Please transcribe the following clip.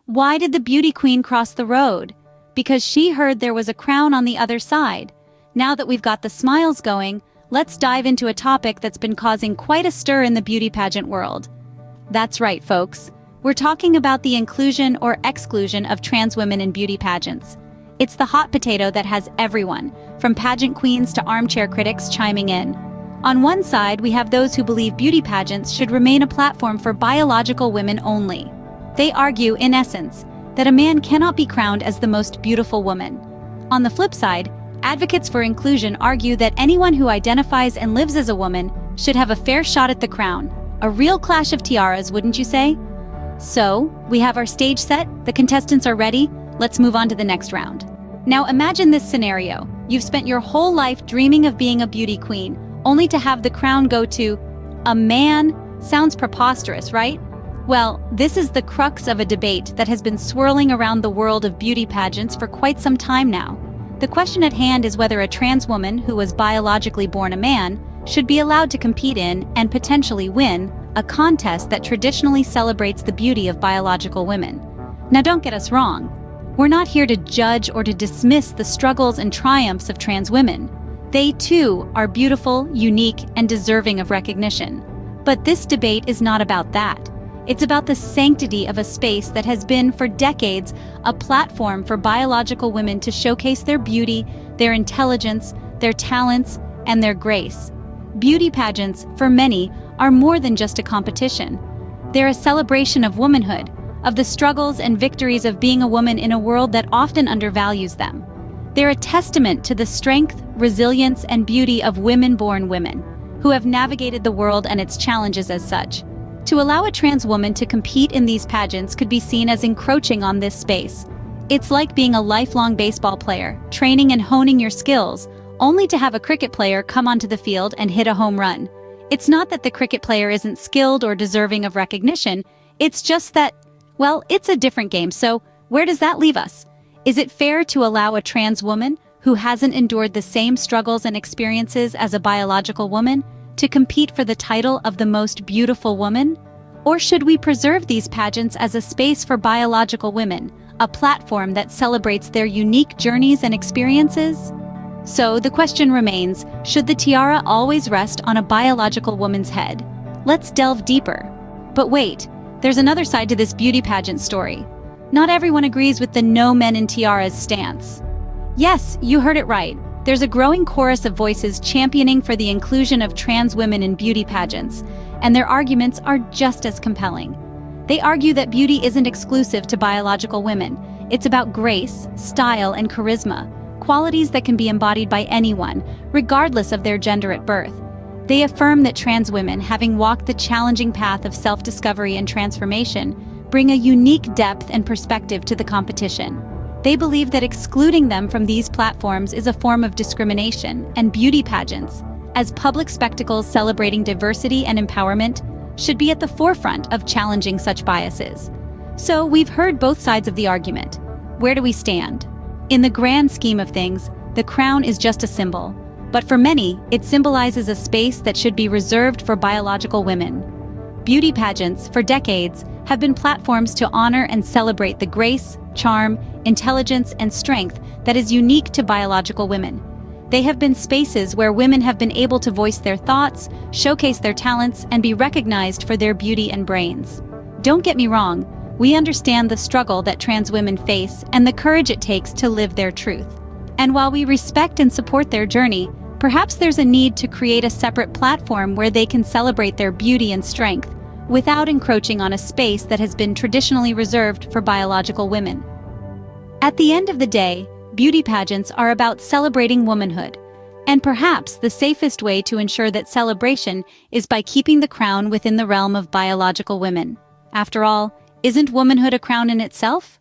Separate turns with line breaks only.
Why did the beauty queen cross the road? Because she heard there was a crown on the other side. Now that we've got the smiles going, let's dive into a topic that's been causing quite a stir in the beauty pageant world. That's right, folks. We're talking about the inclusion or exclusion of trans women in beauty pageants. It's the hot potato that has everyone, from pageant queens to armchair critics, chiming in. On one side, we have those who believe beauty pageants should remain a platform for biological women only. They argue, in essence, that a man cannot be crowned as the most beautiful woman. On the flip side, advocates for inclusion argue that anyone who identifies and lives as a woman should have a fair shot at the crown. A real clash of tiaras, wouldn't you say? So, we have our stage set, the contestants are ready, let's move on to the next round. Now imagine this scenario. You've spent your whole life dreaming of being a beauty queen, only to have the crown go to a man. Sounds preposterous, right? Well, this is the crux of a debate that has been swirling around the world of beauty pageants for quite some time now. The question at hand is whether a trans woman who was biologically born a man should be allowed to compete in, and potentially win, a contest that traditionally celebrates the beauty of biological women. Now don't get us wrong. We're not here to judge or to dismiss the struggles and triumphs of trans women. They too are beautiful, unique, and deserving of recognition. But this debate is not about that. It's about the sanctity of a space that has been, for decades, a platform for biological women to showcase their beauty, their intelligence, their talents, and their grace. Beauty pageants, for many, are more than just a competition. They're a celebration of womanhood, of the struggles and victories of being a woman in a world that often undervalues them. They're a testament to the strength, resilience, and beauty of women-born women, who have navigated the world and its challenges as such. To allow a trans woman to compete in these pageants could be seen as encroaching on this space. It's like being a lifelong baseball player, training and honing your skills, only to have a cricket player come onto the field and hit a home run. It's not that the cricket player isn't skilled or deserving of recognition, it's just that, well, it's a different game, so where does that leave us? Is it fair to allow a trans woman, who hasn't endured the same struggles and experiences as a biological woman, to compete for the title of the most beautiful woman? Or should we preserve these pageants as a space for biological women, a platform that celebrates their unique journeys and experiences? So the question remains, should the tiara always rest on a biological woman's head? Let's delve deeper. But wait, there's another side to this beauty pageant story. Not everyone agrees with the no men in tiaras stance. Yes, you heard it right. There's a growing chorus of voices championing for the inclusion of trans women in beauty pageants, and their arguments are just as compelling. They argue that beauty isn't exclusive to biological women. It's about grace, style, and charisma, qualities that can be embodied by anyone, regardless of their gender at birth. They affirm that trans women, having walked the challenging path of self-discovery and transformation, bring a unique depth and perspective to the competition. They believe that excluding them from these platforms is a form of discrimination, and beauty pageants, as public spectacles celebrating diversity and empowerment, should be at the forefront of challenging such biases. So we've heard both sides of the argument. Where do we stand? In the grand scheme of things, the crown is just a symbol, but for many, it symbolizes a space that should be reserved for biological women. Beauty pageants, for decades, have been platforms to honor and celebrate the grace, charm, intelligence, and strength that is unique to biological women. They have been spaces where women have been able to voice their thoughts, showcase their talents, and be recognized for their beauty and brains. Don't get me wrong, we understand the struggle that trans women face and the courage it takes to live their truth. And while we respect and support their journey, perhaps there's a need to create a separate platform where they can celebrate their beauty and strength, without encroaching on a space that has been traditionally reserved for biological women. At the end of the day, beauty pageants are about celebrating womanhood, and perhaps the safest way to ensure that celebration is by keeping the crown within the realm of biological women. After all, isn't womanhood a crown in itself?